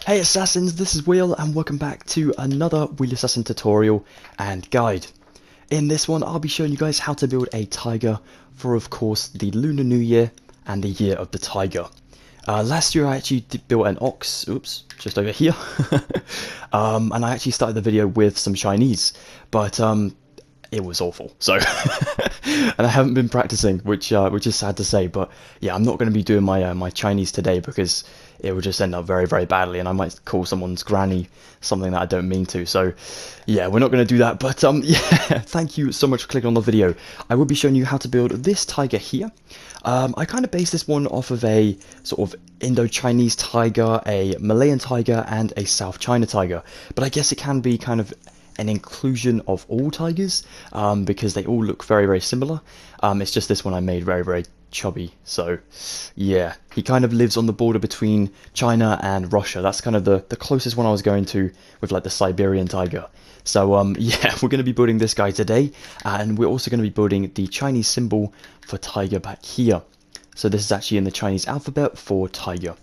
Hey Assassins, this is Wheel and welcome back to another Wheel Assassin tutorial and guide. In this one I'll be showing you guys how to build a tiger for of course the Lunar New Year and the Year of the Tiger. Last year I actually built an ox, oops, just over here, and I actually started the video with some Chinese, but it was awful. So, and I haven't been practicing, which is sad to say. But yeah, I'm not going to be doing my my Chinese today because it will just end up very very badly, and I might call someone's granny something that I don't mean to. So, yeah, we're not going to do that. But yeah, thank you so much for clicking on the video. I will be showing you how to build this tiger here. I kind of based this one off of a sort of Indo-Chinese tiger, a Malayan tiger, and a South China tiger. But I guess it can be kind of an inclusion of all tigers because they all look very very similar. It's just this one I made very very chubby, so yeah, he kind of lives on the border between China and Russia. That's kind of the closest one I was going to with like the Siberian tiger. So yeah, we're going to be building this guy today, and we're also going to be building the Chinese symbol for tiger back here. So this is actually in the Chinese alphabet for tiger.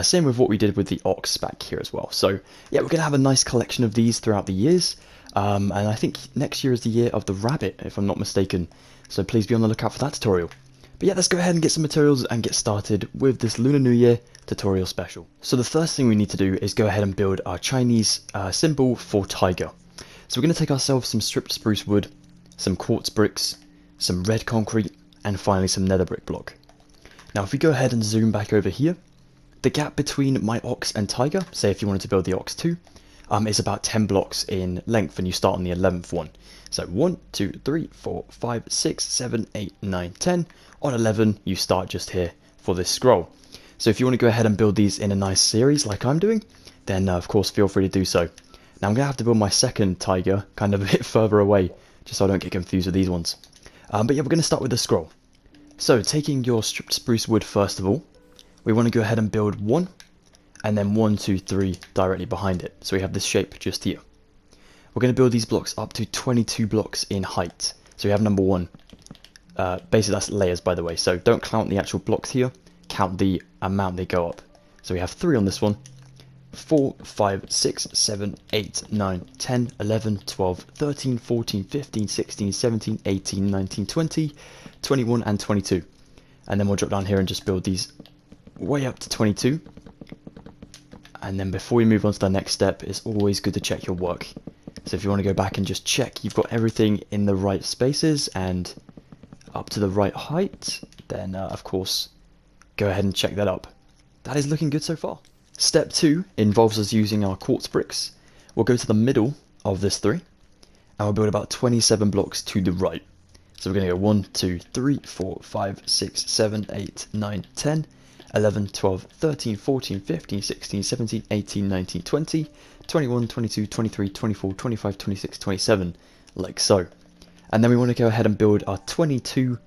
Same with what we did with the ox back here as well. So yeah, we're going to have a nice collection of these throughout the years. And I think next year is the year of the rabbit, if I'm not mistaken. So please be on the lookout for that tutorial. But yeah, let's go ahead and get some materials and get started with this Lunar New Year tutorial special. So the first thing we need to do is go ahead and build our Chinese symbol for tiger. So we're going to take ourselves some stripped spruce wood, some quartz bricks, some red concrete, and finally some nether brick block. Now if we go ahead and zoom back over here, the gap between my ox and tiger, say if you wanted to build the ox too, is about 10 blocks in length, and you start on the 11th one. So 1, 2, 3, 4, 5, 6, 7, 8, 9, 10. On 11 you start just here for this scroll. So if you want to go ahead and build these in a nice series like I'm doing, then of course feel free to do so. Now I'm going to have to build my second tiger kind of a bit further away, just so I don't get confused with these ones. But yeah, we're going to start with the scroll. So taking your stripped spruce wood first of all, we want to go ahead and build one, and then 1, 2, 3 directly behind it. So we have this shape just here. We're going to build these blocks up to 22 blocks in height. So we have number 1. Basically that's layers, by the way, so don't count the actual blocks here, count the amount they go up. So we have 3 on this one, 4, 5, 6, 7, 8, 9, 10, 11, 12, 13, 14, 15, 16, 17, 18, 19, 20, 21 and 22. And then we'll drop down here and just build these way up to 22. And then before we move on to the next step, it's always good to check your work. So if you want to go back and just check you've got everything in the right spaces and up to the right height, then of course go ahead and check that up. That is looking good so far. Step 2 involves us using our quartz bricks. We'll go to the middle of this 3 and we'll build about 27 blocks to the right. So we're going to go 1, 2, 3, 4, 5, 6, 7, 8, 9, 10, 11, 12, 13, 14, 15, 16, 17, 18, 19, 20, 21, 22, 23, 24, 25, 26, 27, like so. And then we want to go ahead and build our 22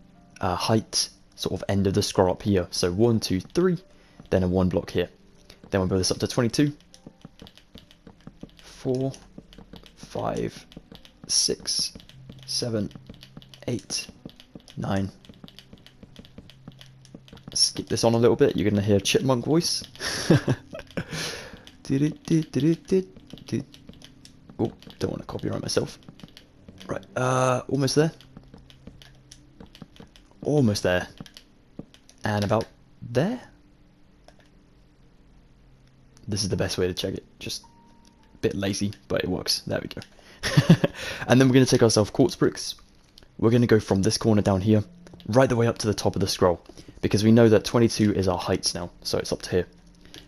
height sort of end of the scroll up here. So 1, 2, 3, then a 1 block here. Then we'll build this up to 22, 4, 5, 6, 7, 8, 9. Skip this on a little bit, you're going to hear chipmunk voice. Oh, don't want to copyright myself. Right, almost there. Almost there. And about there. This is the best way to check it. Just a bit lazy, but it works. There we go. And then we're going to take ourselves quartz bricks. We're going to go from this corner down here, right the way up to the top of the scroll, because we know that 22 is our heights now, so it's up to here.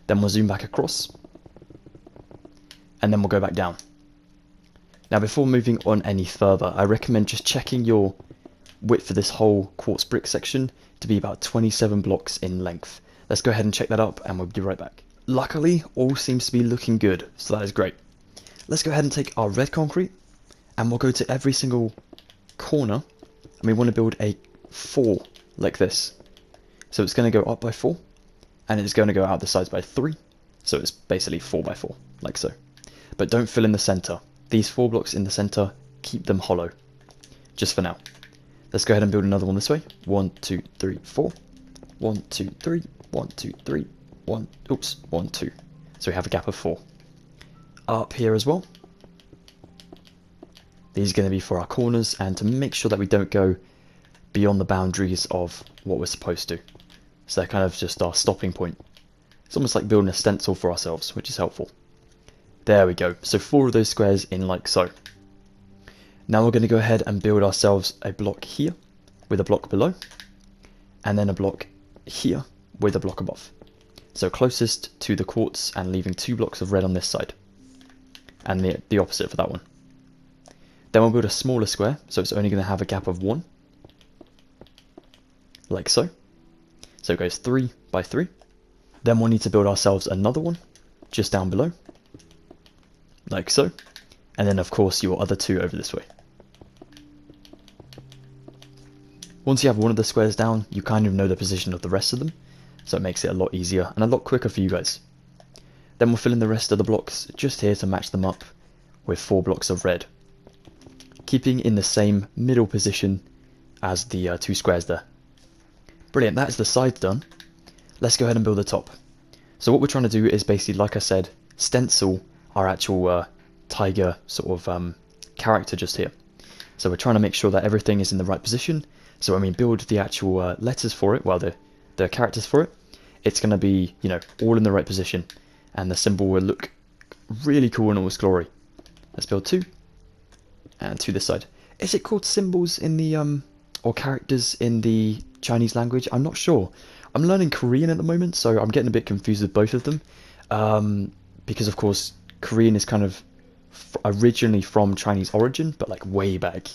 Then we'll zoom back across, and then we'll go back down. Now before moving on any further, I recommend just checking your width for this whole quartz brick section to be about 27 blocks in length. Let's go ahead and check that up and we'll be right back. Luckily, all seems to be looking good, so that is great. Let's go ahead and take our red concrete, and we'll go to every single corner, and we want to build a 4 like this. So it's going to go up by 4, and it's going to go out the sides by 3, so it's basically 4 by 4, like so. But don't fill in the center. These 4 blocks in the center, keep them hollow, just for now. Let's go ahead and build another one this way. 1, 2, 3, 4. 1, 2, 3. 1, 2, 3. 1, oops, 1, 2. So we have a gap of 4. Up here as well. These are going to be for our corners and to make sure that we don't go beyond the boundaries of what we're supposed to. So they're kind of just our stopping point. It's almost like building a stencil for ourselves, which is helpful. There we go. So 4 of those squares in like so. Now we're going to go ahead and build ourselves a block here with a block below. And then a block here with a block above. So closest to the quartz and leaving 2 blocks of red on this side. And the opposite for that one. Then we'll build a smaller square, so it's only going to have a gap of 1. Like so. So it goes 3 by 3. Then we'll need to build ourselves another one, just down below. Like so. And then of course your other 2 over this way. Once you have one of the squares down, you kind of know the position of the rest of them. So it makes it a lot easier and a lot quicker for you guys. Then we'll fill in the rest of the blocks just here to match them up with 4 blocks of red. Keeping in the same middle position as the 2 squares there. Brilliant, that's the sides done. Let's go ahead and build the top. So what we're trying to do is basically, like I said, stencil our actual tiger sort of character just here. So we're trying to make sure that everything is in the right position. So when we build the actual letters for it, well the characters for it, it's going to be, you know, all in the right position. And the symbol will look really cool in all its glory. Let's build 2. And 2 this side. Is it called symbols in the, or characters in the Chinese language? I'm not sure. I'm learning Korean at the moment, so I'm getting a bit confused with both of them. Because of course, Korean is kind of originally from Chinese origin, but like way back.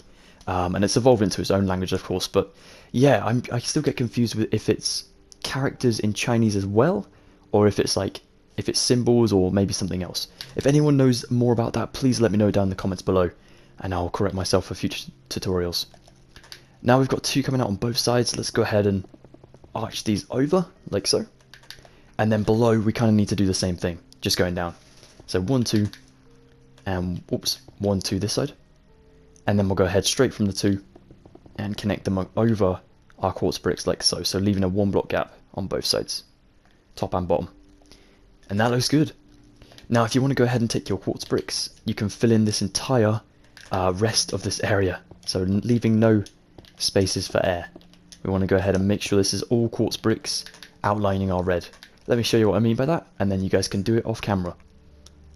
And it's evolved into its own language, of course. But yeah, I still get confused with if it's characters in Chinese as well, or if it's like, if it's symbols or maybe something else. If anyone knows more about that, please let me know down in the comments below, and I'll correct myself for future tutorials. Now we've got 2 coming out on both sides. Let's go ahead and arch these over, like so. And then below, we kind of need to do the same thing, just going down. So 1, 2, and oops, 1, 2 this side. And then we'll go ahead straight from the 2 and connect them over our quartz bricks like so. So leaving a 1 block gap on both sides, top and bottom. And that looks good. Now if you want to go ahead and take your quartz bricks, you can fill in this entire rest of this area. So leaving no spaces for air. We want to go ahead and make sure this is all quartz bricks outlining our red. Let me show you what I mean by that, and then you guys can do it off camera.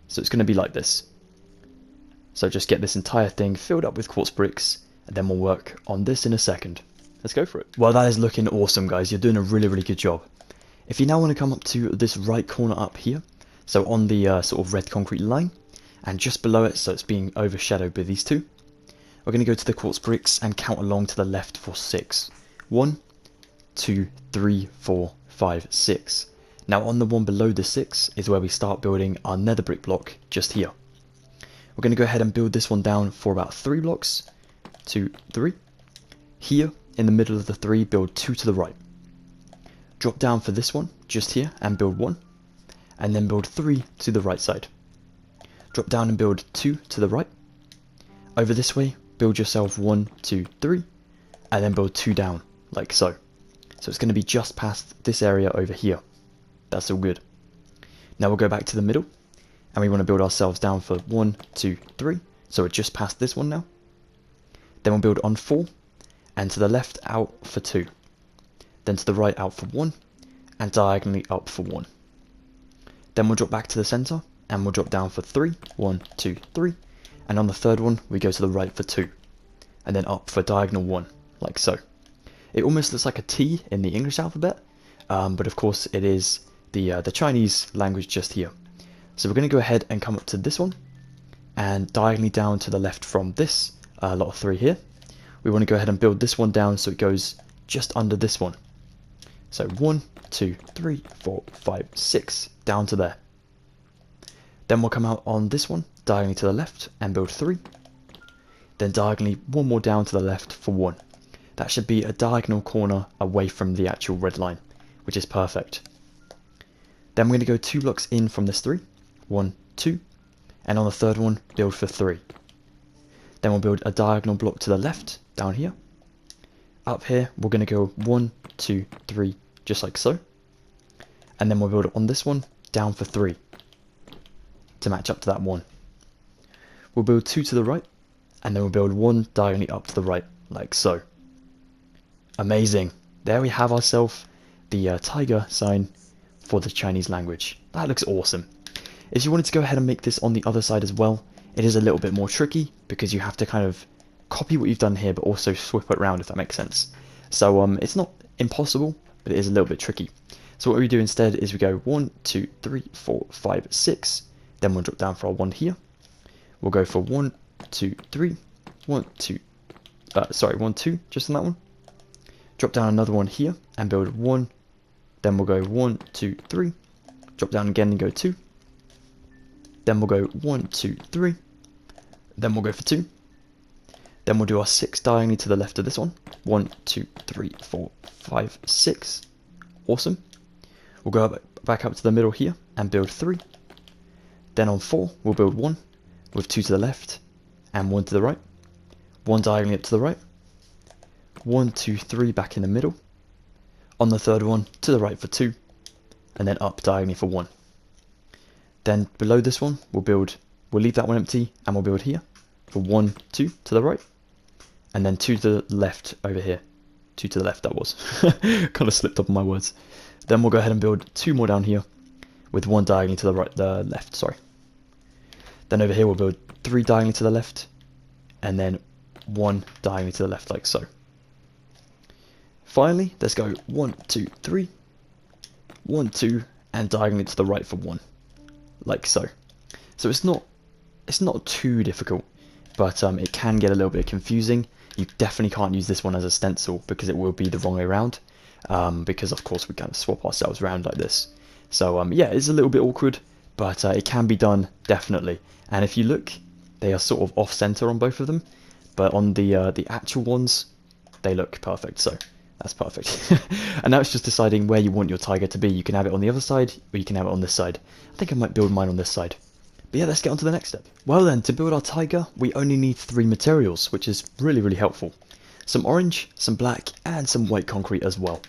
So it's going to be like this. So just get this entire thing filled up with quartz bricks, and then we'll work on this in a second. Let's go for it. Well, that is looking awesome, guys. You're doing a really, really good job. If you now want to come up to this right corner up here, so on the sort of red concrete line, and just below it, so it's being overshadowed by these 2, we're going to go to the quartz bricks and count along to the left for 6. 1, 2, 3, 4, 5, 6. Now on the one below the 6 is where we start building our nether brick block just here. We're going to go ahead and build this one down for about 3 blocks. 2, 3. Here in the middle of the 3, build 2 to the right. Drop down for this one just here and build 1. And then build 3 to the right side. Drop down and build 2 to the right. Over this way, build yourself 1, 2, 3. And then build 2 down, like so. So it's going to be just past this area over here. That's all good. Now we'll go back to the middle. And we want to build ourselves down for 1, 2, 3. So we're just past this one now. Then we'll build on 4. And to the left out for 2. Then to the right out for 1. And diagonally up for 1. Then we'll drop back to the center. And we'll drop down for 3. 1, 2, 3. And on the third one, we go to the right for 2. And then up for diagonal 1, like so. It almost looks like a T in the English alphabet. But of course it is the Chinese language just here. So we're going to go ahead and come up to this one. And diagonally down to the left from this lot of 3 here. We want to go ahead and build this one down so it goes just under this one. So 1, 2, 3, 4, 5, 6, down to there. Then we'll come out on this one, diagonally to the left, and build 3. Then diagonally 1 more down to the left for 1. That should be a diagonal corner away from the actual red line, which is perfect. Then we're going to go 2 blocks in from this 3. 1, 2. And on the third one, build for 3. Then we'll build a diagonal block to the left, down here. Up here, we're going to go 1, 2, 3, just like so. And then we'll build on this one, down for 3. to match up to that 1. We'll build 2 to the right, and then we'll build 1 diagonally up to the right, like so. Amazing. There we have ourselves the tiger sign for the Chinese language. That looks awesome. If you wanted to go ahead and make this on the other side as well, it is a little bit more tricky because you have to kind of copy what you've done here but also swap it around, if that makes sense. So it's not impossible, but it is a little bit tricky. So what we do instead is we go 1, 2, 3, 4, 5, 6, then we'll drop down for our 1 here. We'll go for 1, 2, 3, 1, 2, 1, 2, just on that one. Drop down another one here and build 1, then we'll go 1, 2, 3, drop down again and go 2, then we'll go 1, 2, 3, then we'll go for 2, then we'll do our 6 diagonally to the left of this one, 1, 2, 3, 4, 5, 6, awesome. We'll go back up to the middle here and build 3, then on 4 we'll build 1 with 2 to the left and 1 to the right, 1 diagonally up to the right, 1, 2, 3 back in the middle, on the third one to the right for 2, and then up diagonally for 1. Then below this one we'll leave that one empty and we'll build here for 1, 2 to the right, and then 2 to the left over here. 2 to the left, that was. Kind of slipped up on my words. Then we'll go ahead and build 2 more down here with 1 diagonally to the left, sorry. Then over here we'll build 3 diagonally to the left, and then 1 diagonally to the left, like so. Finally, let's go 1, 2, 3, 1, 2, and diagonally to the right for 1, like so. So it's not too difficult, but it can get a little bit confusing. You definitely can't use this one as a stencil because it will be the wrong way around, because of course we kind of swap ourselves around like this. So yeah, it's a little bit awkward, but it can be done definitely. And if you look, they are sort of off center on both of them, but on the actual ones, they look perfect. So that's perfect. And now it's just deciding where you want your tiger to be. You can have it on the other side, or you can have it on this side. I think I might build mine on this side. But yeah, let's get on to the next step. Well then, to build our tiger, we only need 3 materials, which is really, really helpful. Some orange, some black, and some white concrete as well.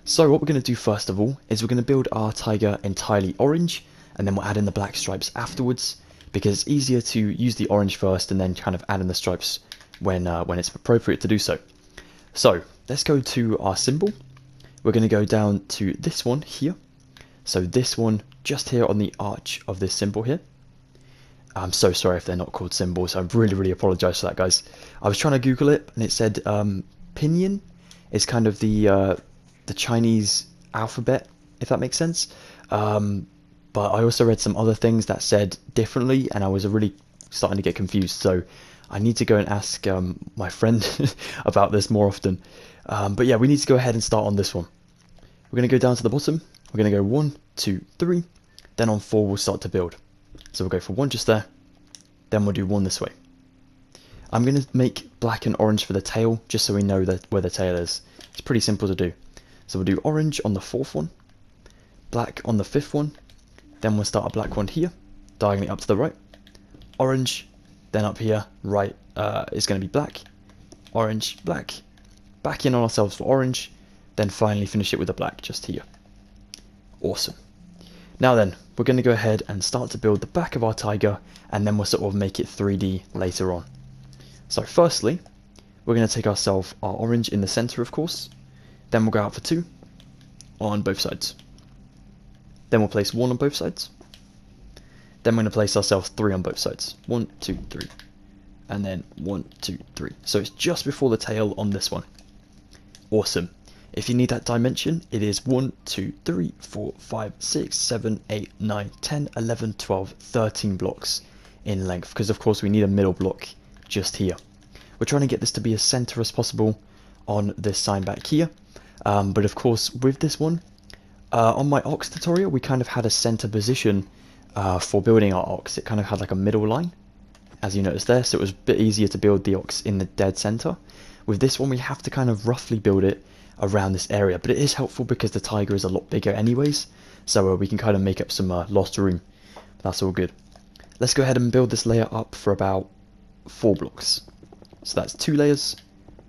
So what we're going to do first of all, is we're going to build our tiger entirely orange, and then we'll add in the black stripes afterwards, because it's easier to use the orange first, and then kind of add in the stripes when it's appropriate to do so. So, let's go to our symbol. We're going to go down to this one here. So this one just here on the arch of this symbol here. I'm so sorry if they're not called symbols. I really, really apologise for that, guys. I was trying to Google it, and it said pinyin is kind of the Chinese alphabet, if that makes sense. But I also read some other things that said differently, and I was really starting to get confused. So I need to go and ask my friend about this more often. But yeah, we need to go ahead and start on this one. We're going to go down to the bottom. We're going to go 1, 2, 3. Then on 4 we'll start to build. So we'll go for 1 just there. Then we'll do 1 this way. I'm going to make black and orange for the tail, just so we know where the tail is. It's pretty simple to do. So we'll do orange on the 4th one, black on the 5th one, then we'll start a black one here, diagonally up to the right, orange, then up here, right, is going to be black, orange, black, back in on ourselves for orange, then finally finish it with a black just here. Awesome. Now then, we're going to go ahead and start to build the back of our tiger, and then we'll sort of make it 3D later on. So firstly, we're going to take ourselves our orange in the center, of course, then we'll go out for 2 on both sides. Then we'll place 1 on both sides. Then we're going to place ourselves 3 on both sides. 1, 2, 3. And then 1, 2, 3. So it's just before the tail on this one. Awesome. If you need that dimension, it is 1, 2, 3, 4, 5, 6, 7, 8, 9, 10, 11, 12, 13 blocks in length. Because of course we need a middle block just here. We're trying to get this to be as center as possible on this sign back here. But of course with this one, on my ox tutorial we kind of had a center position for building our ox. It kind of had like a middle line, as you notice there, so it was a bit easier to build the ox in the dead center. With this one we have to kind of roughly build it around this area, but it is helpful because the tiger is a lot bigger anyways, so we can kind of make up some lost room. That's all good. Let's go ahead and build this layer up for about 4 blocks. So that's 2 layers,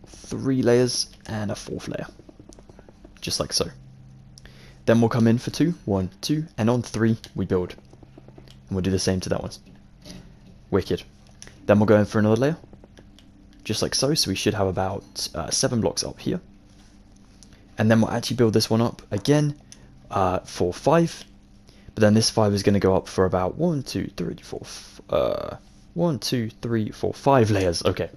3 layers, and a 4th layer. Just like so. Then we'll come in for 2, 1, 2, and on 3 we build. And we'll do the same to that one. Wicked. Then we'll go in for another layer. Just like so. So we should have about 7 blocks up here. And then we'll actually build this one up again for 5. But then this 5 is going to go up for about 1, 2, 3, 4, 1, 2, 3, 4, 5 layers. Okay.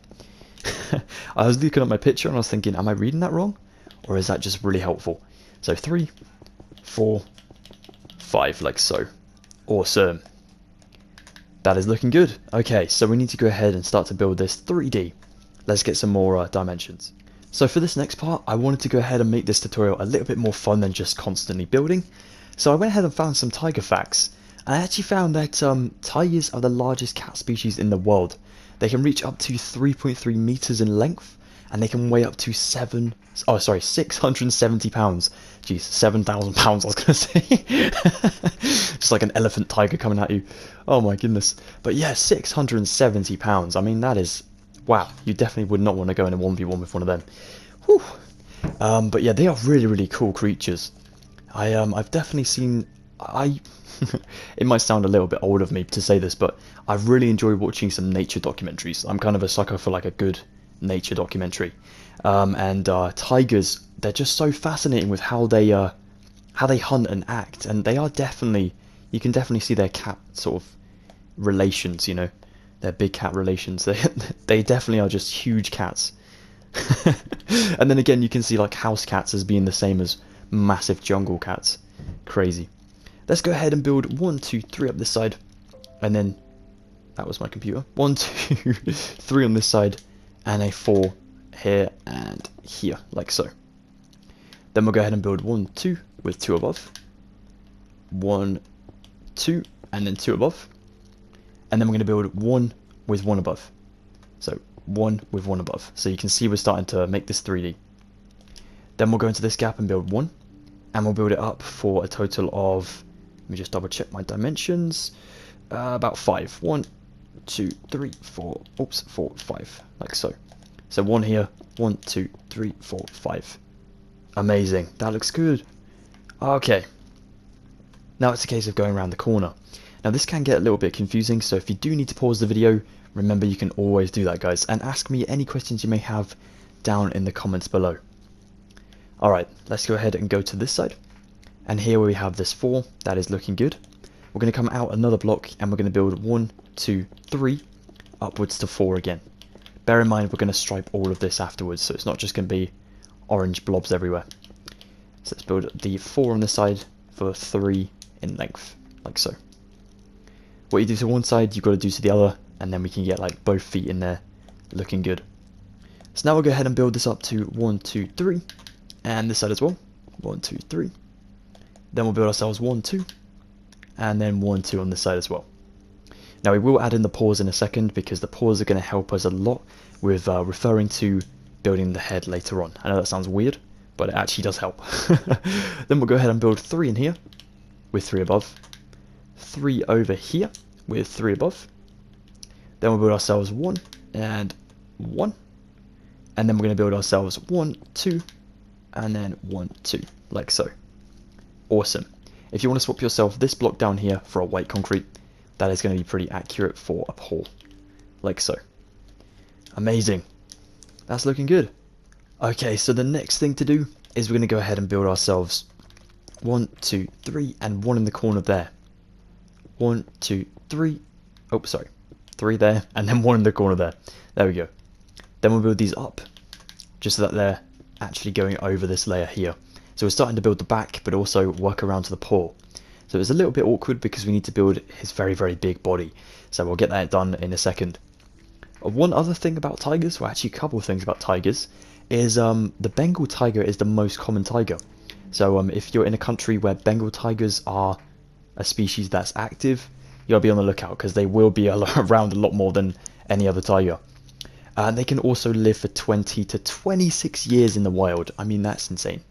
I was looking at my picture and I was thinking, am I reading that wrong? Or is that just really helpful? So 3, 4, 5, like so. Awesome. That is looking good. Okay, so we need to go ahead and start to build this 3D. Let's get some more dimensions. So for this next part, I wanted to go ahead and make this tutorial a little bit more fun than just constantly building. So I went ahead and found some tiger facts. And I actually found that tigers are the largest cat species in the world. They can reach up to 3.3 meters in length, and they can weigh up to 670 pounds. Jeez, 7,000 pounds I was going to say. Just like an elephant tiger coming at you. Oh my goodness. But yeah, 670 pounds. I mean, that is... wow, you definitely would not want to go in a 1v1 with one of them. Whew. But yeah, they are really, really cool creatures. I've definitely seen... it might sound a little bit old of me to say this, but I really enjoy watching some nature documentaries. I'm kind of a sucker for like a good nature documentary. Tigers, they're just so fascinating with how they hunt and act, and they are definitely... you can definitely see their cat sort of relations, you know. Their big cat relations. They definitely are just huge cats. And then again, you can see like house cats as being the same as massive jungle cats. Crazy. Let's go ahead and build 1, 2, 3 up this side, and then that was my computer. 1, 2, 3 on this side, and a 4 here and here, like so. Then we'll go ahead and build 1, 2 with 2 above. 1, 2, and then 2 above. And then we're going to build 1 with 1 above. So 1 with 1 above. So you can see we're starting to make this 3D. Then we'll go into this gap and build 1. And we'll build it up for a total of... let me just double check my dimensions. About 5. 1, 2, 3, 4. Oops, 4, 5. Like so. So 1 here. 1, 2, 3, 4, 5. Amazing. That looks good. Okay. Now it's a case of going around the corner. Now this can get a little bit confusing, so if you do need to pause the video, remember you can always do that, guys, and ask me any questions you may have down in the comments below. Alright, let's go ahead and go to this side, and here we have this 4, that is looking good. We're going to come out another block, and we're going to build 1, 2, 3, upwards to 4 again. Bear in mind we're going to stripe all of this afterwards, so it's not just going to be orange blobs everywhere. So let's build the 4 on this side for 3 in length, like so. What you do to one side, you've got to do to the other, and then we can get like both feet in there, looking good. So now we'll go ahead and build this up to 1, 2, 3, and this side as well. 1, 2, 3. Then we'll build ourselves 1, 2, and then 1, 2 on this side as well. Now we will add in the paws in a second, because the paws are going to help us a lot with referring to building the head later on. I know that sounds weird, but it actually does help. Then we'll go ahead and build 3 in here, with 3 above. 3 over here with 3 above. Then we'll build ourselves 1 and 1. And then we're going to build ourselves 1, 2, and then 1, 2, like so. Awesome. If you want to swap yourself this block down here for a white concrete, that is going to be pretty accurate for a paw, like so. Amazing. That's looking good. Okay, so the next thing to do is we're going to go ahead and build ourselves 1, 2, 3, and 1 in the corner there. 1, 2, 3. Oh, sorry. 3 there, and then 1 in the corner there. There we go. Then we'll build these up, just so that they're actually going over this layer here. So we're starting to build the back, but also work around to the paw. So it's a little bit awkward because we need to build his very, very big body. So we'll get that done in a second. One other thing about tigers, well actually a couple of things about tigers, is the Bengal tiger is the most common tiger. So if you're in a country where Bengal tigers are a species that's active, you gotta be on the lookout, because they will be around a lot more than any other tiger. And they can also live for 20 to 26 years in the wild. I mean, that's insane.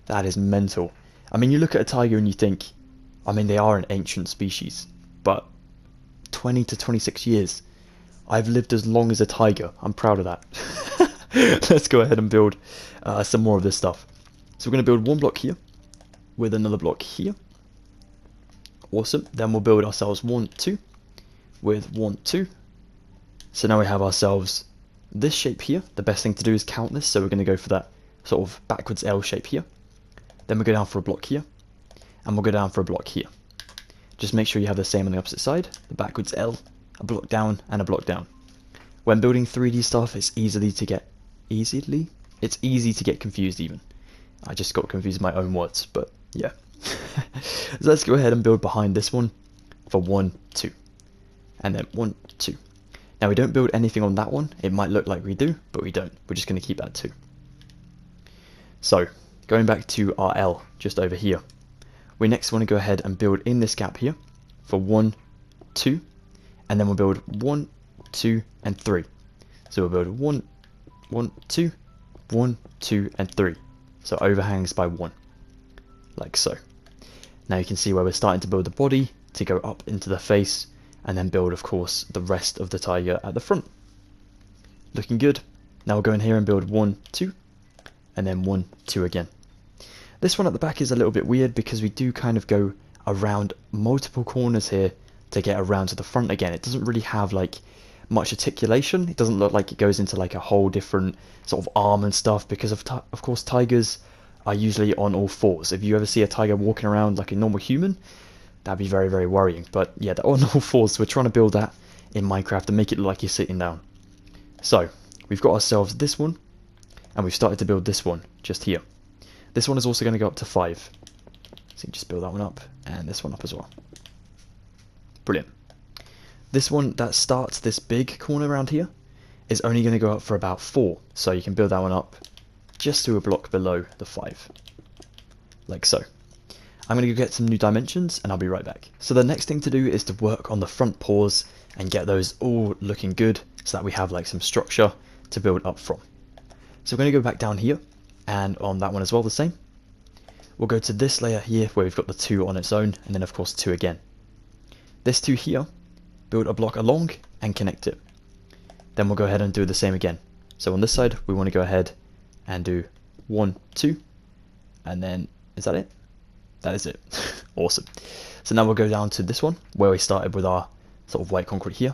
That is mental. I mean, you look at a tiger and you think, I mean, they are an ancient species, but 20 to 26 years. I've lived as long as a tiger. I'm proud of that. Let's go ahead and build some more of this stuff. So we're going to build 1 block here with another block here. Awesome. Then we'll build ourselves 1, 2 with 1, 2. So now we have ourselves this shape here. The best thing to do is count this, so we're going to go for that sort of backwards L shape here. Then we'll go down for a block here, and we'll go down for a block here. Just make sure you have the same on the opposite side, the backwards L, a block down, and a block down. When building 3D stuff, it's easy to get confused even. I just got confused with my own words, but yeah. So let's go ahead and build behind this one for 1, 2. And then 1, 2. Now we don't build anything on that one. It might look like we do, but we don't. We're just going to keep that 2. So, going back to our L, just over here. We next want to go ahead and build in this gap here for 1, 2. And then we'll build 1, 2, and 3. So we'll build 1, 1, 2, 1, 2, and 3. So overhangs by 1. Like so. Now you can see where we're starting to build the body to go up into the face, and then build, of course, the rest of the tiger at the front. Looking good. Now we'll go in here and build 1, 2, and then 1, 2 again. This one at the back is a little bit weird because we do kind of go around multiple corners here to get around to the front again. It doesn't really have like much articulation. It doesn't look like it goes into like a whole different sort of arm and stuff because of course tigers are usually on all fours. If you ever see a tiger walking around like a normal human, that'd be very, very worrying. But yeah, they're on all fours, so we're trying to build that in Minecraft and make it look like you're sitting down. So we've got ourselves this one, and we've started to build this one just here. This one is also going to go up to 5. So you just build that one up, and this one up as well. Brilliant. This one that starts this big corner around here is only going to go up for about 4. So you can build that one up just to a block below the 5. Like so. I'm going to go get some new dimensions and I'll be right back. So the next thing to do is to work on the front paws and get those all looking good so that we have like some structure to build up from. So we're going to go back down here, and on that one as well the same. We'll go to this layer here where we've got the 2 on its own, and then of course 2 again. This 2 here, build a block along and connect it. Then we'll go ahead and do the same again. So on this side we want to go ahead and do 1, 2, and then is that it? That is it. Awesome. So now we'll go down to this one where we started with our sort of white concrete here.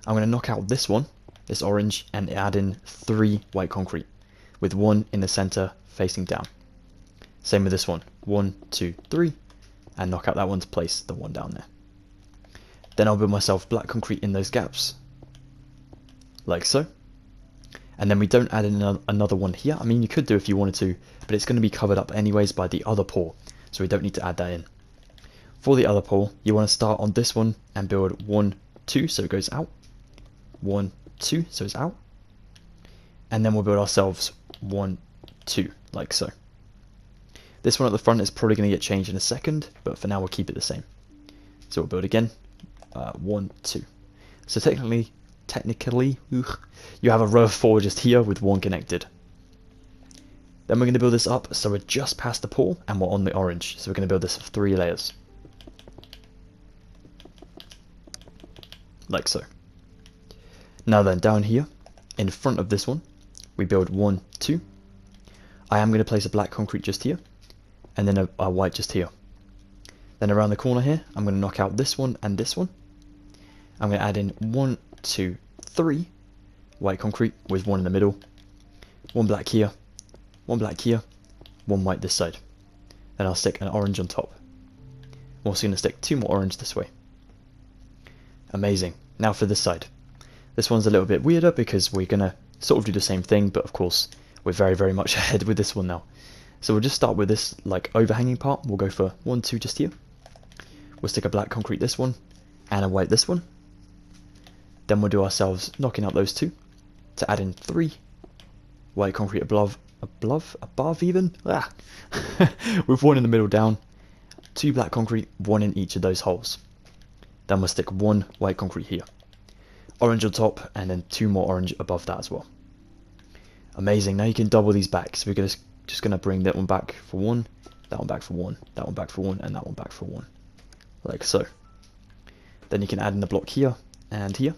I'm going to knock out this one, this orange, and add in 3 white concrete with 1 in the center facing down. Same with this one. 1, 2, 3, and knock out that one to place the one down there. Then I'll build myself black concrete in those gaps, like so. And then we don't add in another one here. I mean, you could do if you wanted to, but it's going to be covered up anyways by the other paw, so we don't need to add that in. For the other paw, you want to start on this one and build 1, 2, so it goes out. 1, 2, so it's out. And then we'll build ourselves 1, 2, like so. This one at the front is probably going to get changed in a second, but for now we'll keep it the same. So we'll build again, 1, 2. So technically, you have a row of 4 just here with 1 connected. Then we're going to build this up, so we're just past the paw and we're on the orange. So we're going to build this with 3 layers. Like so. Now then, down here, in front of this one, we build 1, 2. I am going to place a black concrete just here, and then a white just here. Then around the corner here, I'm going to knock out this one and this one. I'm going to add in 1, 2, 3 white concrete with 1 in the middle, 1 black here, 1 black here, 1 white this side. Then I'll stick an orange on top. I'm also going to stick 2 more orange this way. Amazing. Now for this side. This one's a little bit weirder because we're going to sort of do the same thing, but of course we're very, very much ahead with this one now. So we'll just start with this like overhanging part. We'll go for 1, 2 just here. We'll stick a black concrete this one and a white this one. Then we'll do ourselves knocking out those 2 to add in 3 white concrete above even, with 1 in the middle down, 2 black concrete, 1 in each of those holes. Then we'll stick 1 white concrete here, orange on top, and then 2 more orange above that as well. Amazing. Now you can double these back. So we're just gonna bring that one back for 1, that one back for 1, that one back for 1, and that one back for 1, like so. Then you can add in the block here and here,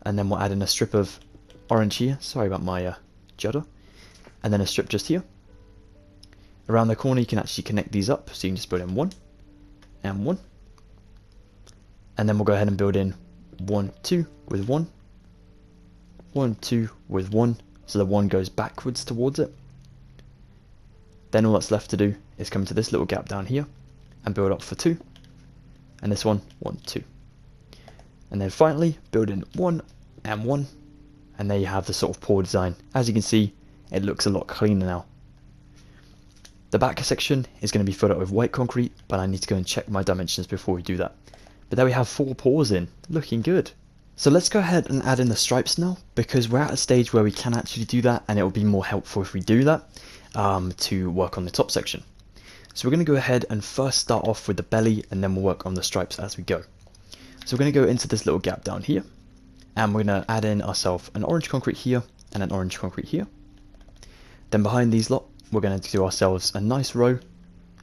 and then we'll add in a strip of orange here. Sorry about my judder. And then a strip just here. Around the corner you can actually connect these up, so you can just put in 1 and 1. And then we'll go ahead and build in 1, 2 with 1. 1, 2 with 1, so the 1 goes backwards towards it. Then all that's left to do is come to this little gap down here and build up for 2. And this one, 1, 2. And then finally build in 1 and 1. And there you have the sort of paw design. As you can see, it looks a lot cleaner now. The back section is going to be filled out with white concrete, but I need to go and check my dimensions before we do that. But there we have 4 paws in, looking good. So let's go ahead and add in the stripes now, because we're at a stage where we can actually do that, and it will be more helpful if we do that to work on the top section. So we're going to go ahead and first start off with the belly, and then we'll work on the stripes as we go. So we're going to go into this little gap down here, and we're going to add in ourselves an orange concrete here and an orange concrete here. Then behind these lot, we're going to do ourselves a nice row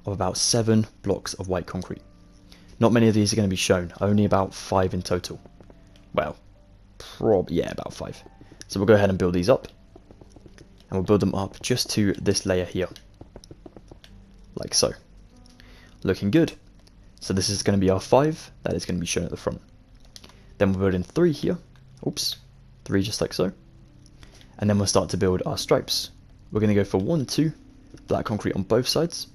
of about 7 blocks of white concrete. Not many of these are going to be shown, only about 5 in total. Well, yeah, about 5. So we'll go ahead and build these up. And we'll build them up just to this layer here. Like so. Looking good. So this is going to be our 5. That is going to be shown at the front. Then we'll build in 3 here. Oops. 3 just like so. And then we'll start to build our stripes. We're going to go for 1, 2, black concrete on both sides.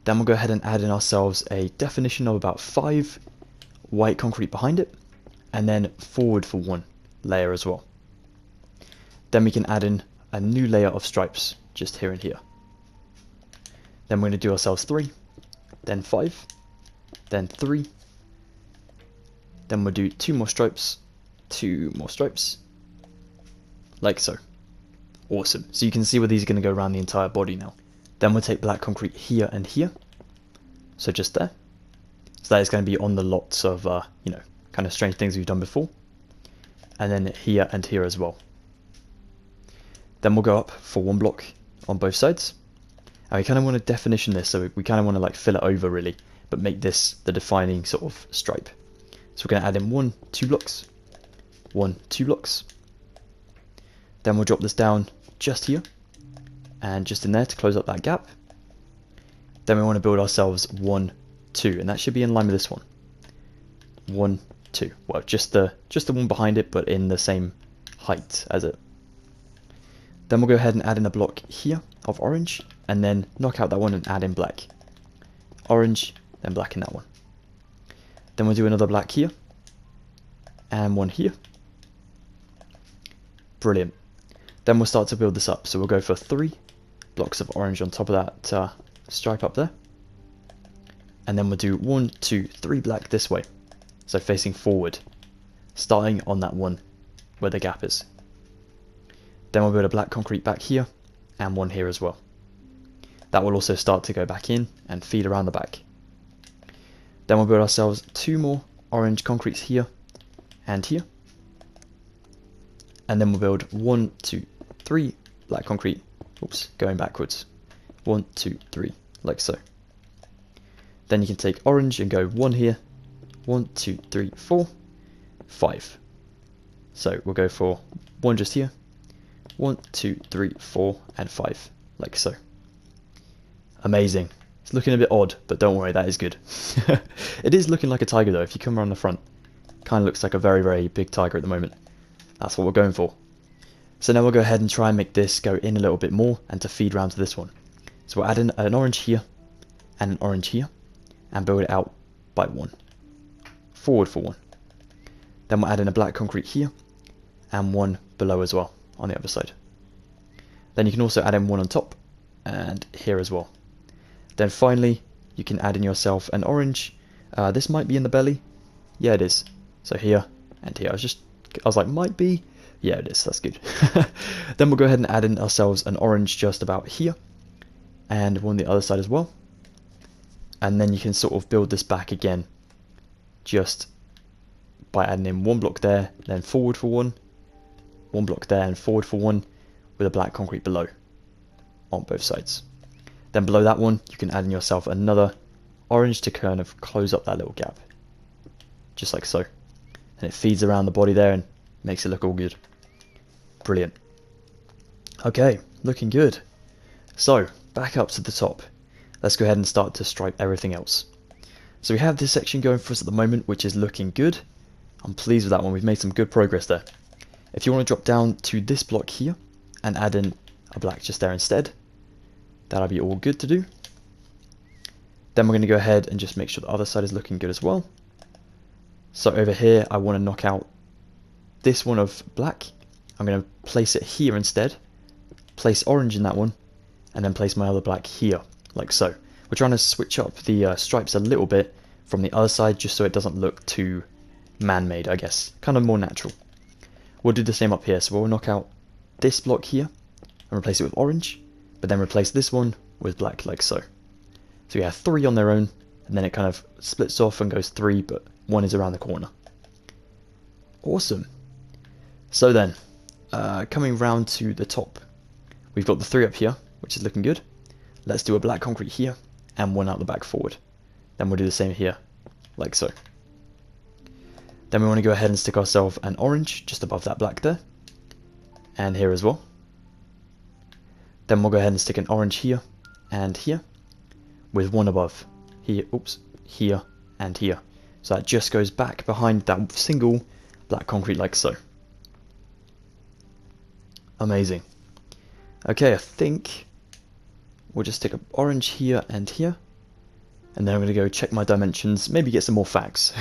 Then we'll go ahead and add in ourselves a definition of about 5 white concrete behind it. And then forward for 1 layer as well. Then we can add in a new layer of stripes just here and here. Then we're going to do ourselves 3, then 5, then 3. Then we'll do 2 more stripes, 2 more stripes, like so. Awesome. So you can see where these are going to go around the entire body now. Then we'll take black concrete here and here. So just there. So that is going to be on the lots of, you know, kind of strange things we've done before. And then here and here as well. Then we'll go up for 1 block on both sides. And we kind of want to definition this, so we kind of want to like fill it over really, but make this the defining sort of stripe. So we're going to add in 1, 2 blocks, 1, 2 blocks. Then we'll drop this down just here and just in there to close up that gap. Then we want to build ourselves 1, 2, and that should be in line with this one. 1, 2. Well, just the one behind it, but in the same height as it. Then we'll go ahead and add in a block here of orange, and then knock out that one and add in black. Orange, then black in that one. Then we'll do another black here, and 1 here. Brilliant. Then we'll start to build this up. So we'll go for 3 blocks of orange on top of that stripe up there. And then we'll do 1, 2, 3 black this way. So facing forward, starting on that one where the gap is. Then we'll build a black concrete back here, and 1 here as well. That will also start to go back in and feed around the back. Then we'll build ourselves 2 more orange concretes here and here. And then we'll build 1, 2, 3 black concrete. Oops, going backwards. 1, 2, 3, like so. Then you can take orange and go 1 here. 1, 2, 3, 4, 5. So we'll go for 1 just here. 1, 2, 3, 4, and 5, like so. Amazing. It's looking a bit odd, but don't worry, that is good. It is looking like a tiger though. If you come around the front, kind of looks like a very, very big tiger at the moment. That's what we're going for. So now we'll go ahead and try and make this go in a little bit more and to feed round to this one. So we'll add in an orange here and an orange here and build it out by 1. Forward for 1. Then we'll add in a black concrete here and 1 below as well on the other side. Then you can also add in 1 on top and here as well. Then finally you can add in yourself an orange. This might be in the belly. Yeah, it is. So here and here. I was like, might be. Yeah, it is. That's good. Then we'll go ahead and add in ourselves an orange just about here and 1 on the other side as well. And then you can sort of build this back again just by adding in 1 block there, then forward for 1, 1 block there and forward for 1 with a black concrete below on both sides. Then below that one you can add in yourself another orange to kind of close up that little gap, just like so. And it feeds around the body there and makes it look all good. Brilliant. Okay, looking good. So back up to the top. Let's go ahead and start to stripe everything else. So we have this section going for us at the moment, which is looking good. I'm pleased with that one. We've made some good progress there. If you want to drop down to this block here and add in a black just there instead, that'll be all good to do. Then we're going to go ahead and just make sure the other side is looking good as well. So over here, I want to knock out this one of black. I'm going to place it here instead, place orange in that one, and then place my other black here, like so. We're trying to switch up the stripes a little bit from the other side, just so it doesn't look too man-made, I guess. Kind of more natural. We'll do the same up here, so we'll knock out this block here, and replace it with orange, but then replace this one with black, like so. So we have 3 on their own, and then it kind of splits off and goes 3, but 1 is around the corner. Awesome. So then, coming round to the top, we've got the 3 up here, which is looking good. Let's do a black concrete here, and 1 out the back forward. Then we'll do the same here, like so. Then we want to go ahead and stick ourselves an orange just above that black there, and here as well. Then we'll go ahead and stick an orange here, and here, with 1 above, here, oops, here, and here. So that just goes back behind that single black concrete like so. Amazing. Okay, I think we'll just stick an orange here and here. And then I'm going to go check my dimensions, maybe get some more facts.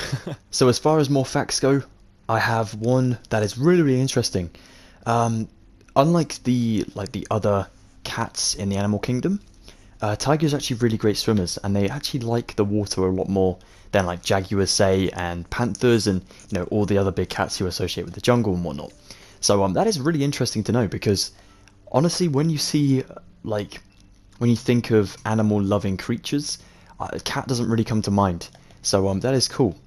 So as far as more facts go, I have one that is really, really interesting. Unlike the other cats in the animal kingdom, tigers are actually really great swimmers, and they actually like the water a lot more than like jaguars say, and panthers, and all the other big cats you associate with the jungle and whatnot. So that is really interesting to know, because honestly, when you see when you think of animal loving creatures, a cat doesn't really come to mind. So that is cool.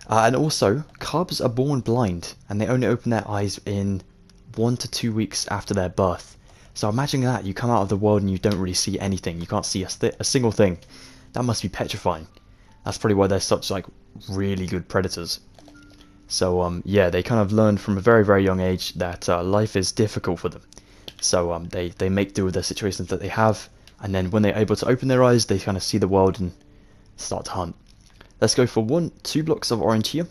And also, cubs are born blind, and they only open their eyes in 1 to 2 weeks after their birth. So imagine that, you come out of the world and you don't really see anything. You can't see a single thing. That must be petrifying. That's probably why they're such really good predators. So yeah, they kind of learn from a very, very young age that life is difficult for them. So they make do with the situations that they have, and then when they're able to open their eyes, they kind of see the world and start to hunt. Let's go for 2 blocks of orange here,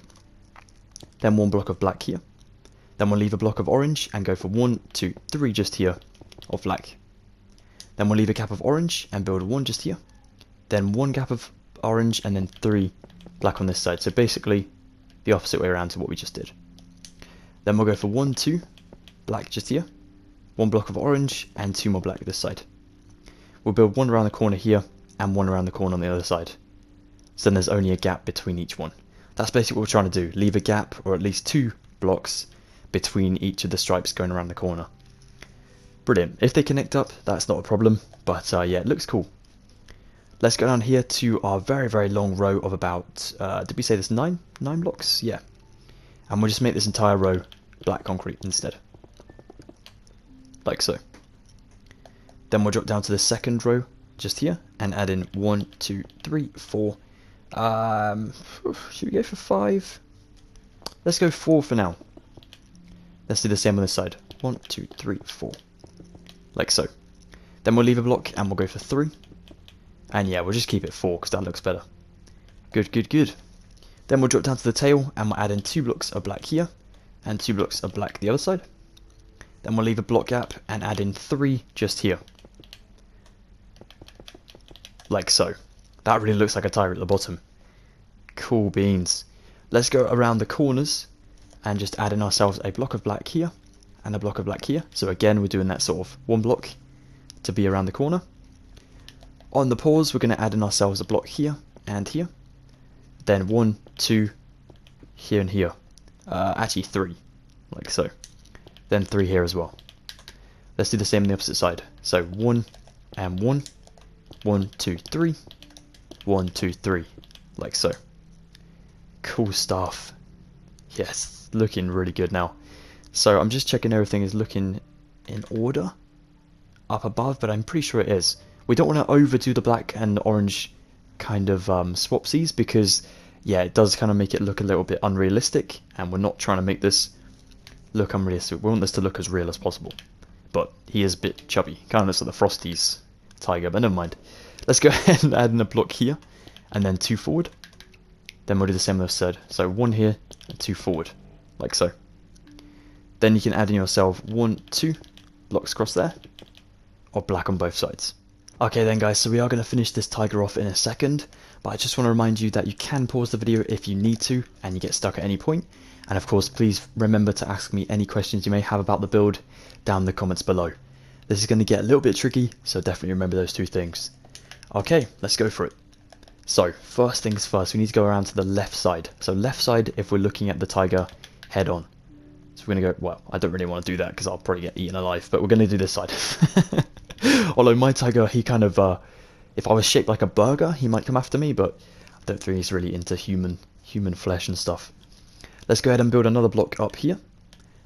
then 1 block of black here. Then we'll leave a block of orange and go for 1, 2, 3 just here of black. Then we'll leave a gap of orange and build 1 just here. Then 1 gap of orange and then 3 black on this side. So basically the opposite way around to what we just did. Then we'll go for 1, 2 black just here, 1 block of orange and 2 more black this side. We'll build 1 around the corner here and 1 around the corner on the other side. So then there's only a gap between each one. That's basically what we're trying to do, leave a gap or at least 2 blocks between each of the stripes going around the corner. Brilliant. If they connect up, that's not a problem, but yeah, it looks cool. Let's go down here to our very, very long row of about, did we say this 9 blocks? Yeah. And we'll just make this entire row black concrete instead. Like so. Then we'll drop down to the second row just here and add in 1, 2, 3, 4. Should we go for 5? Let's go 4 for now. Let's do the same on this side. 1, 2, 3, 4. Like so. Then we'll leave a block and we'll go for 3. And yeah, we'll just keep it 4 because that looks better. Good, good, good. Then we'll drop down to the tail and we'll add in 2 blocks of black here and 2 blocks of black the other side. Then we'll leave a block gap and add in 3 just here. Like so. That really looks like a tiger at the bottom. Cool beans. Let's go around the corners and just add in ourselves a block of black here and a block of black here. So again, we're doing that sort of 1 block to be around the corner. On the paws, we're going to add in ourselves a block here and here. Then 1, 2, here and here. Actually 3, like so. Then 3 here as well. Let's do the same on the opposite side. So 1 and 1. 1, 2, 3. 1, 2, 3. Like so. Cool stuff. Yes, looking really good now. So I'm just checking everything is looking in order up above, but I'm pretty sure it is. We don't want to overdo the black and orange kind of swapsies because, yeah, it does kind of make it look a little bit unrealistic, and we're not trying to make this look unrealistic. We want this to look as real as possible. But he is a bit chubby. Kind of looks like the Frosties tiger, but never mind. Let's go ahead and add in a block here, and then 2 forward. Then we'll do the same with the third. So 1 here and 2 forward, like so. Then you can add in yourself 1, 2 blocks across there, or black on both sides. Okay then guys, so we are going to finish this tiger off in a second, but I just want to remind you that you can pause the video if you need to and you get stuck at any point. And of course, please remember to ask me any questions you may have about the build down in the comments below. This is going to get a little bit tricky, so definitely remember those two things. Okay, let's go for it. So, first things first, we need to go around to the left side. So left side if we're looking at the tiger head on. So we're going to go, well, I don't really want to do that because I'll probably get eaten alive, but we're going to do this side. Although my tiger, he kind of, if I was shaped like a burger, he might come after me, but I don't think he's really into human flesh and stuff. Let's go ahead and build another block up here,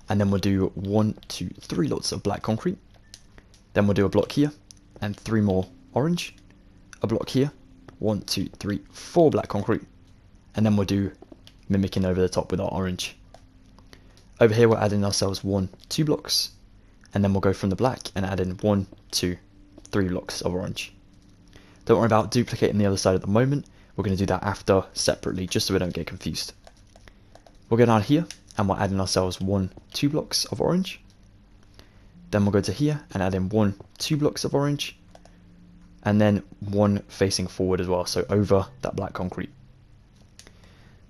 and then we'll do 1, 2, 3 lots of black concrete. Then we'll do a block here, and 3 more orange. A block here, 1, 2, 3, 4 black concrete, and then we'll do mimicking over the top with our orange. Over here we're adding ourselves 1, 2 blocks, and then we'll go from the black and add in 1, 2, 3 blocks of orange. Don't worry about duplicating the other side at the moment, we're going to do that after separately just so we don't get confused. We'll go down here and we're adding ourselves 1, 2 blocks of orange. Then we'll go to here and add in 1, 2 blocks of orange, and then 1 facing forward as well, so over that black concrete.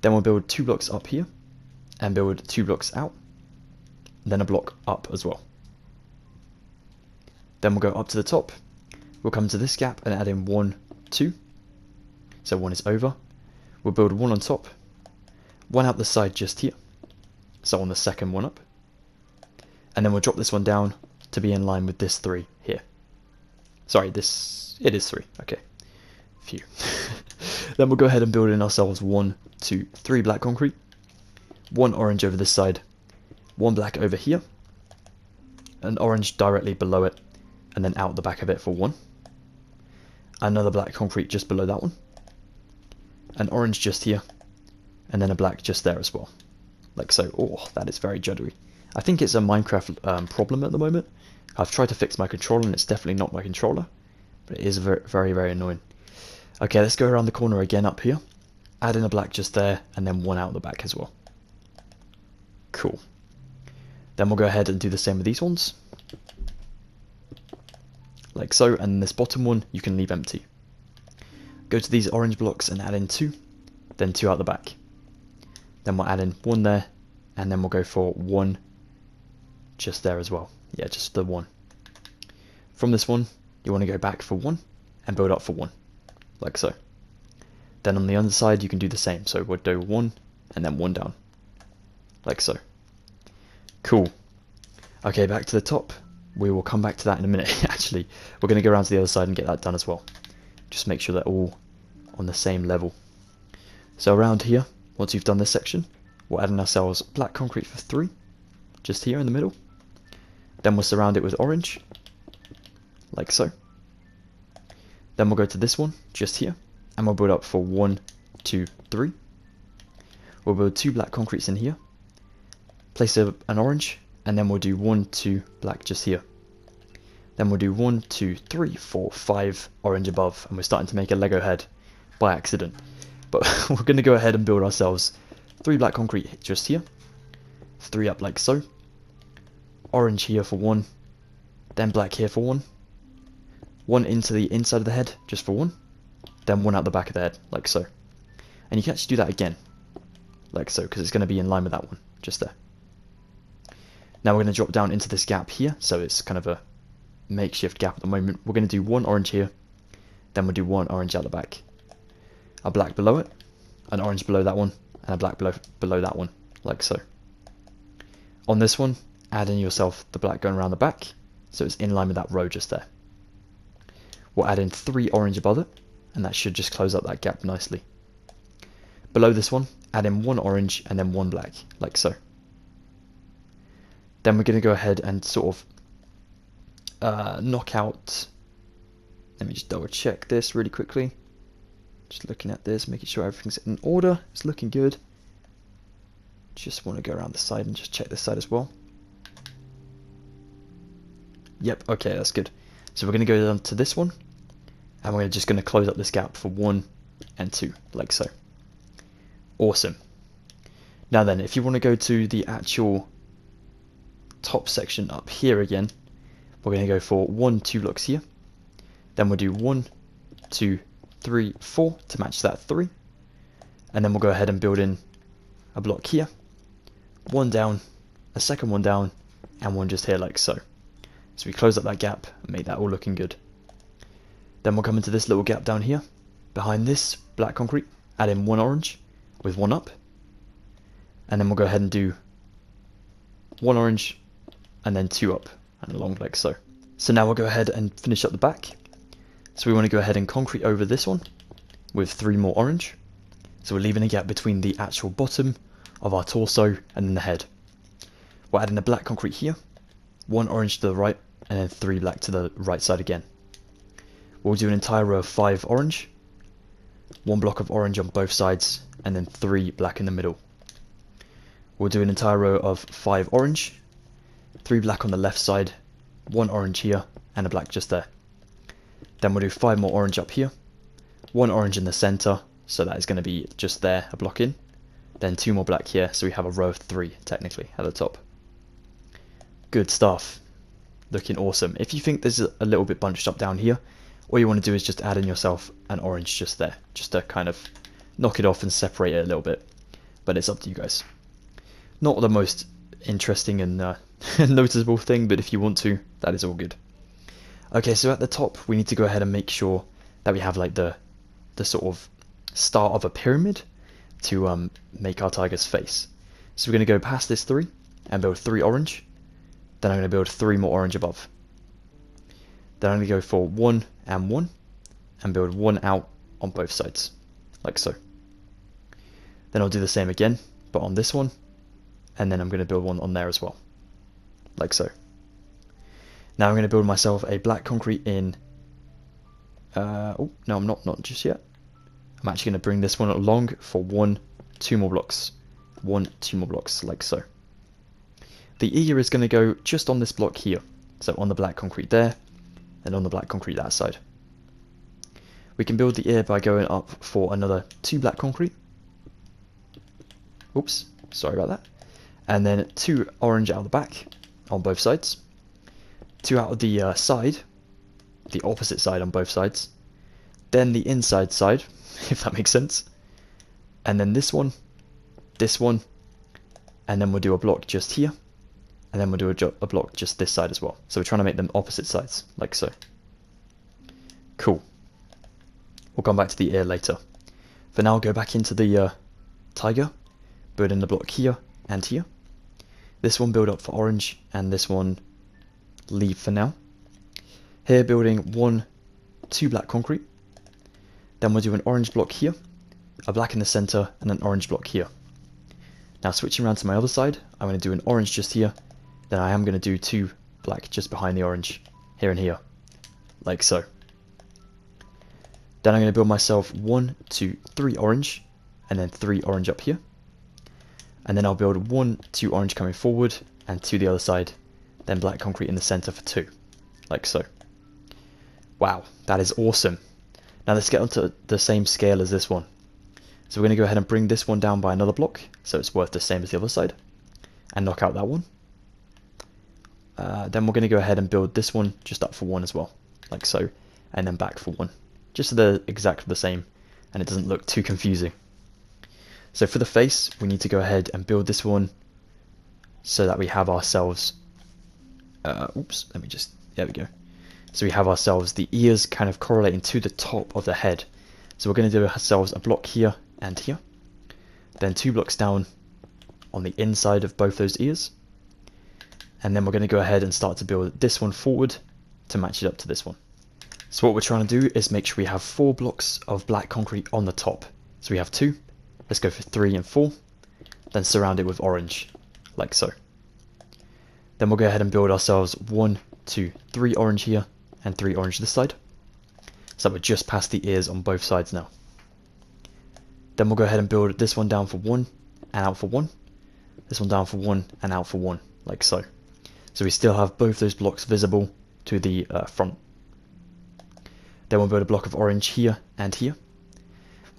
Then we'll build 2 blocks up here and build 2 blocks out, then a block up as well. Then we'll go up to the top, we'll come to this gap and add in 1, 2, so 1 is over. We'll build 1 on top, 1 out the side just here, so on the second one up, and then we'll drop this one down to be in line with this 3 here. Sorry, it is 3, okay, phew. Then we'll go ahead and build in ourselves 1, 2, 3 black concrete, 1 orange over this side, 1 black over here, an orange directly below it, and then out the back of it for 1, another black concrete just below that one, an orange just here, and then a black just there as well, like so. Oh, that is very juddery. I think it's a Minecraft problem at the moment. I've tried to fix my controller and it's definitely not my controller, but it is very annoying. Okay, let's go around the corner again up here, add in a black just there, and then 1 out the back as well. Cool. Then we'll go ahead and do the same with these ones, like so, and this bottom one you can leave empty. Go to these orange blocks and add in 2, then 2 out the back. Then we'll add in 1 there, and then we'll go for 1 just there as well. Yeah, just the 1. From this one, you want to go back for 1 and build up for 1, like so. Then on the underside, you can do the same. So we'll do 1 and then 1 down, like so. Cool. Okay, back to the top. We will come back to that in a minute. Actually, we're going to go around to the other side and get that done as well. Just make sure they're all on the same level. So around here, once you've done this section, we'll add in ourselves black concrete for 3, just here in the middle. Then we'll surround it with orange, like so. Then we'll go to this one, just here, and we'll build up for 1, 2, 3. We'll build 2 black concretes in here, place an orange, and then we'll do 1, 2 black just here. Then we'll do 1, 2, 3, 4, 5 orange above, and we're starting to make a Lego head by accident. But we're going to go ahead and build ourselves 3 black concrete just here, 3 up like so, orange here for 1, then black here for 1, 1 into the inside of the head just for 1, then 1 out the back of the head like so. And you can actually do that again, like so, because it's going to be in line with that one, just there. Now we're going to drop down into this gap here, so it's kind of a makeshift gap at the moment. We're going to do 1 orange here, then we'll do 1 orange out the back, a black below it, an orange below that one, and a black below that one, like so. On this one, add in yourself the black going around the back, so it's in line with that row just there. We'll add in 3 orange above it, and that should just close up that gap nicely. Below this one, add in 1 orange and then 1 black, like so. Then we're going to go ahead and sort of knock out, let me just double check this really quickly. Just looking at this, making sure everything's in order. It's looking good. Just want to go around the side and just check this side as well. Yep, okay, that's good. So we're going to go down to this one, and we're just going to close up this gap for 1 and 2, like so. Awesome. Now then, if you want to go to the actual top section up here again, we're going to go for 1, 2 blocks here. Then we'll do 1, 2, 3, 4 to match that 3. And then we'll go ahead and build in a block here, one down, a second one down, and one just here like so. So we close up that gap and make that all looking good. Then we'll come into this little gap down here. Behind this black concrete, add in 1 orange with 1 up. And then we'll go ahead and do 1 orange and then 2 up and along like so. So now we'll go ahead and finish up the back. So we want to go ahead and concrete over this one with 3 more orange. So we're leaving a gap between the actual bottom of our torso and then the head. We're adding a black concrete here, 1 orange to the right, and then 3 black to the right side again. We'll do an entire row of 5 orange, 1 block of orange on both sides, and then 3 black in the middle. We'll do an entire row of 5 orange, 3 black on the left side, 1 orange here, and a black just there. Then we'll do 5 more orange up here, 1 orange in the center, so that is going to be just there, a block in. Then 2 more black here, so we have a row of 3 technically at the top. Good stuff. Looking awesome. If you think there's a little bit bunched up down here, all you want to do is just add in yourself an orange just there, just to kind of knock it off and separate it a little bit. But it's up to you guys. Not the most interesting and noticeable thing, but if you want to, that is all good. Okay, so at the top, we need to go ahead and make sure that we have like the sort of start of a pyramid to make our tiger's face. So we're going to go past this 3 and build 3 orange. Then I'm going to build 3 more orange above. Then I'm going to go for 1 and 1 and build 1 out on both sides, like so. Then I'll do the same again, but on this one, and then I'm going to build 1 on there as well, like so. Now I'm going to build myself a black concrete in, oh, no I'm not just yet. I'm actually going to bring this one along for 1, 2 more blocks. 1, 2 more blocks, like so. The ear is going to go just on this block here, so on the black concrete there, and on the black concrete that side. We can build the ear by going up for another 2 black concrete. Oops, sorry about that. And then 2 orange out of the back on both sides. 2 out of the side, the opposite side on both sides. Then the inside side, if that makes sense. And then this one, and then we'll do a block just here. And then we'll do a block just this side as well. So we're trying to make them opposite sides, like so. Cool. We'll come back to the ear later. For now, go back into the tiger, build in the block here and here. This one build up for orange, and this one leave for now. Here building 1, 2 black concrete. Then we'll do an orange block here, a black in the center, and an orange block here. Now switching around to my other side, I'm going to do an orange just here. Then I am going to do 2 black just behind the orange, here and here, like so. Then I'm going to build myself 1, 2, 3 orange, and then 3 orange up here. And then I'll build 1, 2 orange coming forward, and 2 the other side, then black concrete in the center for 2, like so. Wow, that is awesome. Now let's get onto the same scale as this one. So we're going to go ahead and bring this one down by another block, so it's worth the same as the other side, and knock out that one. Then we're going to go ahead and build this one just up for 1 as well, like so, and then back for 1. Just so they're exactly the same, and it doesn't look too confusing. So for the face, we need to go ahead and build this one so that we have ourselves, oops, there we go. So we have ourselves the ears kind of correlating to the top of the head. So we're going to do ourselves a block here and here, then 2 blocks down on the inside of both those ears. And then we're going to go ahead and start to build this one forward to match it up to this one. So what we're trying to do is make sure we have 4 blocks of black concrete on the top. So we have 2, let's go for 3 and 4, then surround it with orange, like so. Then we'll go ahead and build ourselves 1, 2, 3 orange here, and 3 orange this side. So we're just past the ears on both sides now. Then we'll go ahead and build this one down for 1, and out for 1. This one down for 1, and out for 1, like so. So we still have both those blocks visible to the front. Then we'll build a block of orange here and here.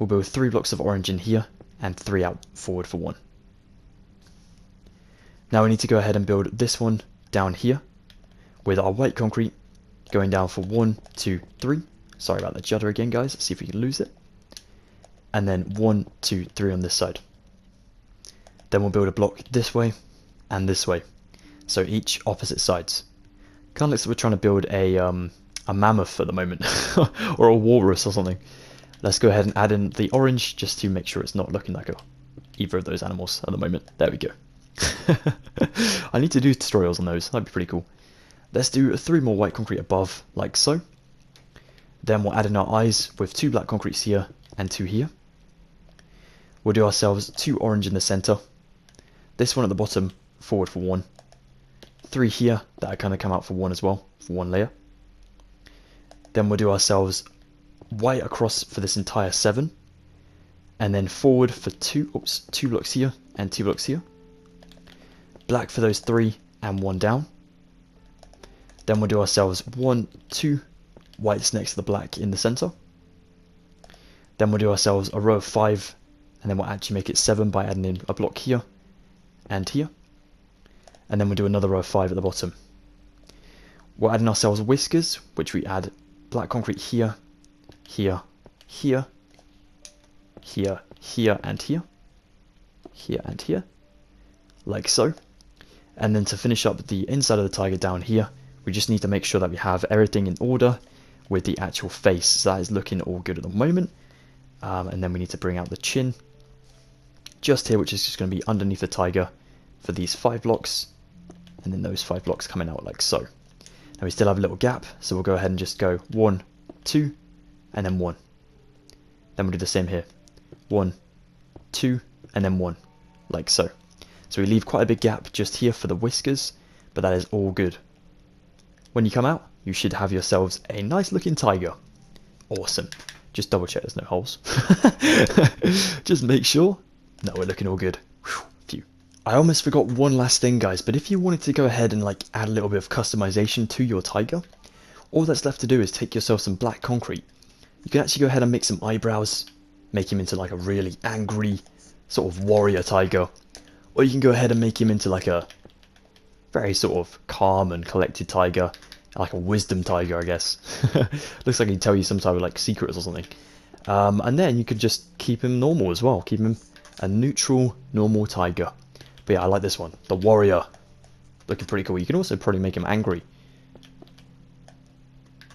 We'll build 3 blocks of orange in here and 3 out forward for 1. Now we need to go ahead and build this one down here with our white concrete going down for 1, 2, 3. Sorry about the judder again, guys. Let's see if we can lose it. And then 1, 2, 3 on this side. Then we'll build a block this way and this way. So each opposite sides. Kind of looks like we're trying to build a mammoth at the moment, or a walrus or something. Let's go ahead and add in the orange just to make sure it's not looking like either of those animals at the moment. There we go. I need to do tutorials on those. That'd be pretty cool. Let's do 3 more white concrete above, like so. Then we'll add in our eyes with 2 black concretes here and 2 here. We'll do ourselves 2 orange in the center. This one at the bottom, forward for 1. 3 here that are kind of come out for 1 as well, for 1 layer. Then we'll do ourselves white across for this entire 7. And then forward for 2 blocks here and 2 blocks here. Black for those 3 and 1 down. Then we'll do ourselves 1, 2 whites next to the black in the center. Then we'll do ourselves a row of 5, and then we'll actually make it 7 by adding in a block here and here. And then we'll do another row of 5 at the bottom. We'll add in ourselves whiskers, which we add black concrete here, here, here, here, here, and here, here, and here, like so. And then to finish up the inside of the tiger down here, we just need to make sure that we have everything in order with the actual face. So that is looking all good at the moment. And then we need to bring out the chin just here, which is just going to be underneath the tiger for these 5 blocks. And then those 5 blocks coming out like so. Now we still have a little gap, so we'll go ahead and just go 1, 2, and then 1. Then we'll do the same here. 1, 2, and then 1, like so. So we leave quite a big gap just here for the whiskers, but that is all good. When you come out, you should have yourselves a nice looking tiger. Awesome. Just double check there's no holes. Just make sure. No, we're looking all good. Phew. I almost forgot one last thing, guys, but if you wanted to go ahead and add a little bit of customization to your tiger, all that's left to do is take yourself some black concrete. You can actually go ahead and make some eyebrows, make him into a really angry sort of warrior tiger, or you can go ahead and make him into a very sort of calm and collected tiger, like a wisdom tiger, I guess. Looks like he'd tell you some type of secrets or something. And then you could just keep him normal as well, keep him a neutral, normal tiger. But yeah, I like this one, the warrior. Looking pretty cool. You can also probably make him angry.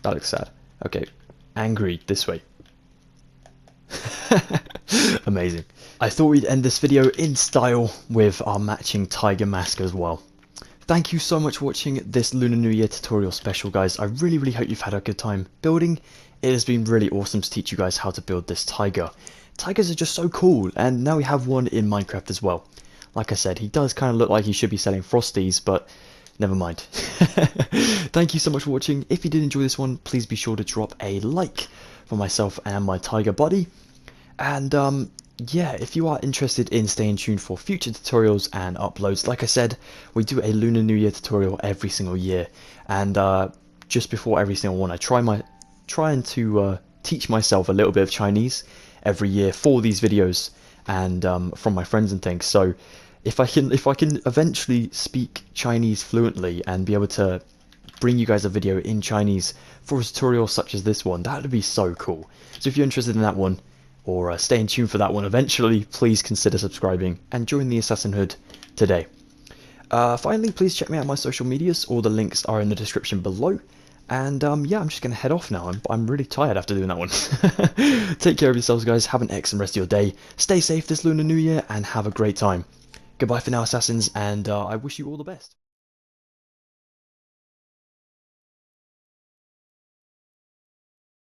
That looks sad. Okay, angry this way. Amazing. I thought we'd end this video in style with our matching tiger mask as well. Thank you so much for watching this Lunar New Year tutorial special, guys. I really hope you've had a good time building. It has been really awesome to teach you guys how to build this tiger. Tigers are just so cool, and now we have one in Minecraft as well. Like I said, he does kind of look like he should be selling Frosties, but never mind. Thank you so much for watching. If you did enjoy this one, please be sure to drop a like for myself and my tiger buddy. And yeah, if you are interested in staying tuned for future tutorials and uploads, like I said, we do a Lunar New Year tutorial every single year, and just before every single one, I trying to teach myself a little bit of Chinese every year for these videos and from my friends and things. So if I can eventually speak Chinese fluently and be able to bring you guys a video in Chinese for a tutorial such as this one, that would be so cool. So if you're interested in that one, or staying tuned for that one eventually, please consider subscribing and join the Assassin Hood today. Finally, please check me out on my social medias. All the links are in the description below. And yeah, I'm just going to head off now. I'm really tired after doing that one. Take care of yourselves, guys. Have an excellent rest of your day. Stay safe this Lunar New Year and have a great time. Goodbye for now, Assassins, and I wish you all the best.